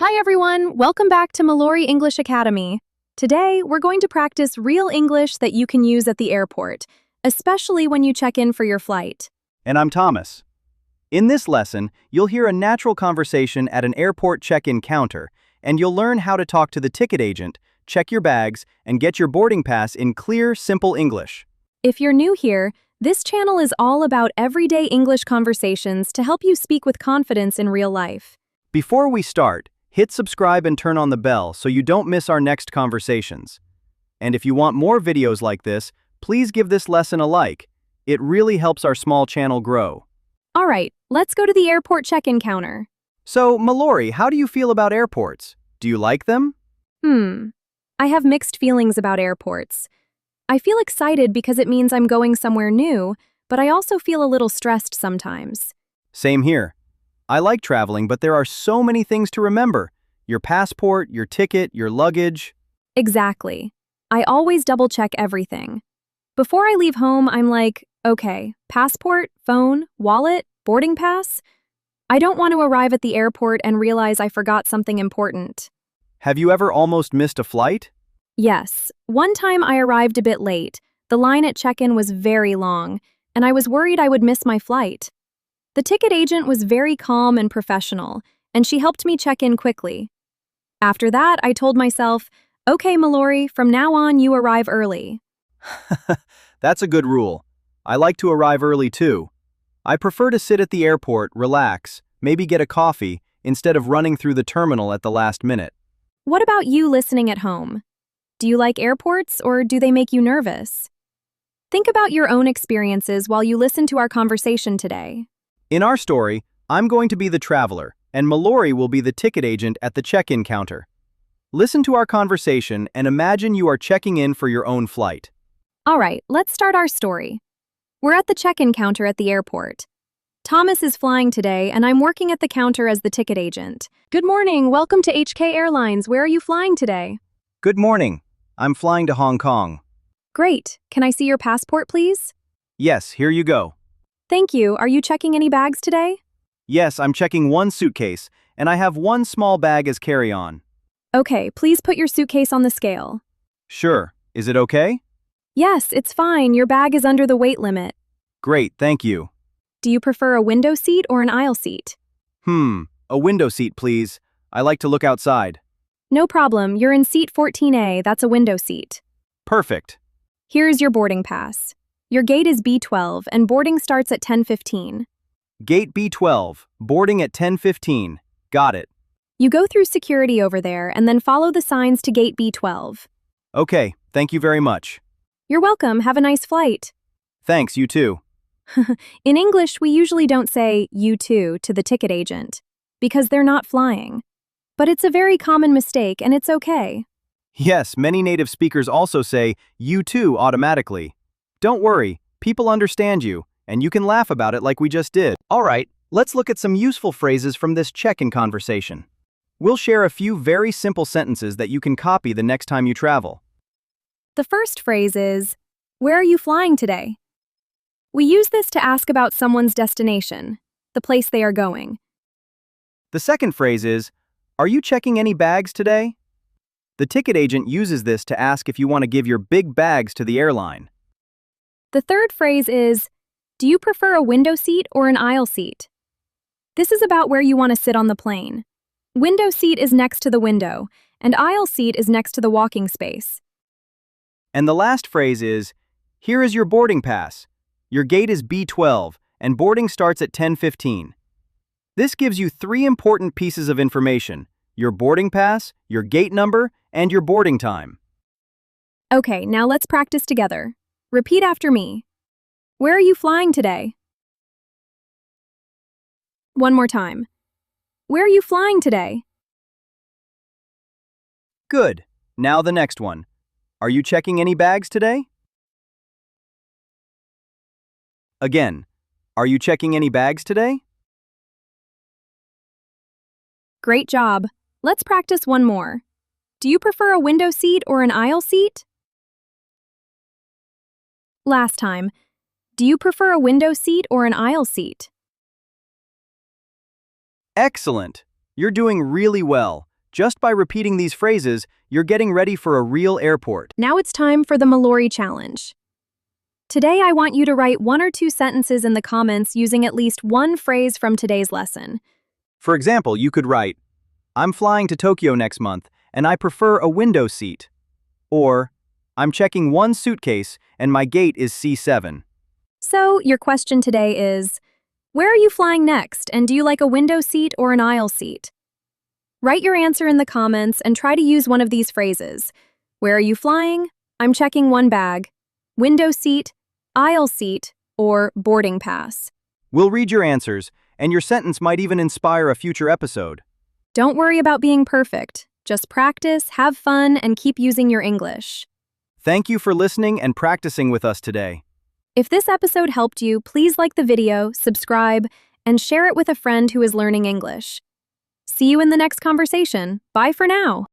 Hi everyone, welcome back to Mellori English Academy. Today, we're going to practice real English that you can use at the airport, especially when you check in for your flight. And I'm Thomas. In this lesson, you'll hear a natural conversation at an airport check-in counter, and you'll learn how to talk to the ticket agent, check your bags, and get your boarding pass in clear, simple English. If you're new here, this channel is all about everyday English conversations to help you speak with confidence in real life. Before we start, hit subscribe and turn on the bell so you don't miss our next conversations. And if you want more videos like this, please give this lesson a like. It really helps our small channel grow. All right, let's go to the airport check-in counter. So, Mellori, how do you feel about airports? Do you like them? I have mixed feelings about airports. I feel excited because it means I'm going somewhere new, but I also feel a little stressed sometimes. Same here. I like traveling, but there are so many things to remember. Your passport, your ticket, your luggage. Exactly. I always double-check everything. Before I leave home, I'm like, okay, passport, phone, wallet, boarding pass? I don't want to arrive at the airport and realize I forgot something important. Have you ever almost missed a flight? Yes, one time I arrived a bit late. The line at check-in was very long, and I was worried I would miss my flight. The ticket agent was very calm and professional, and she helped me check in quickly. After that, I told myself, okay, Mellori, from now on you arrive early. That's a good rule. I like to arrive early too. I prefer to sit at the airport, relax, maybe get a coffee, instead of running through the terminal at the last minute. What about you listening at home? Do you like airports, or do they make you nervous? Think about your own experiences while you listen to our conversation today. In our story, I'm going to be the traveler, and Mellori will be the ticket agent at the check-in counter. Listen to our conversation and imagine you are checking in for your own flight. All right, let's start our story. We're at the check-in counter at the airport. Thomas is flying today, and I'm working at the counter as the ticket agent. Good morning, welcome to HK Airlines. Where are you flying today? Good morning. I'm flying to Hong Kong. Great. Can I see your passport, please? Yes, here you go. Thank you. Are you checking any bags today? Yes, I'm checking one suitcase, and I have one small bag as carry-on. Okay, please put your suitcase on the scale. Sure. Is it okay? Yes, it's fine. Your bag is under the weight limit. Great, thank you. Do you prefer a window seat or an aisle seat? A window seat, please. I like to look outside. No problem. You're in seat 14A. That's a window seat. Perfect. Here's your boarding pass. Your gate is B12, and boarding starts at 10:15. Gate B12, boarding at 10:15. Got it. You go through security over there and then follow the signs to gate B12. Okay, thank you very much. You're welcome. Have a nice flight. Thanks, you too. In English, we usually don't say you too to the ticket agent because they're not flying. But it's a very common mistake, and it's okay. Yes, many native speakers also say you too automatically. Don't worry, people understand you, and you can laugh about it like we just did. All right, let's look at some useful phrases from this check-in conversation. We'll share a few very simple sentences that you can copy the next time you travel. The first phrase is, where are you flying today? We use this to ask about someone's destination, the place they are going. The second phrase is, are you checking any bags today? The ticket agent uses this to ask if you want to give your big bags to the airline. The third phrase is, do you prefer a window seat or an aisle seat? This is about where you want to sit on the plane. Window seat is next to the window, and aisle seat is next to the walking space. And the last phrase is, here is your boarding pass. Your gate is B12, and boarding starts at 10:15. This gives you 3 important pieces of information: your boarding pass, your gate number, and your boarding time. Okay, now let's practice together. Repeat after me. Where are you flying today? One more time. Where are you flying today? Good. Now the next one. Are you checking any bags today? Again, are you checking any bags today? Great job. Let's practice one more. Do you prefer a window seat or an aisle seat? Last time. Do you prefer a window seat or an aisle seat? Excellent! You're doing really well. Just by repeating these phrases, you're getting ready for a real airport. Now it's time for the Mellori challenge. Today I want you to write 1 or 2 sentences in the comments using at least one phrase from today's lesson. For example, you could write, I'm flying to Tokyo next month, and I prefer a window seat. Or, I'm checking one suitcase, and my gate is C7. So, your question today is, where are you flying next, and do you like a window seat or an aisle seat? Write your answer in the comments and try to use one of these phrases. Where are you flying? I'm checking one bag. Window seat, aisle seat, or boarding pass. We'll read your answers, and your sentence might even inspire a future episode. Don't worry about being perfect. Just practice, have fun, and keep using your English. Thank you for listening and practicing with us today. If this episode helped you, please like the video, subscribe, and share it with a friend who is learning English. See you in the next conversation. Bye for now.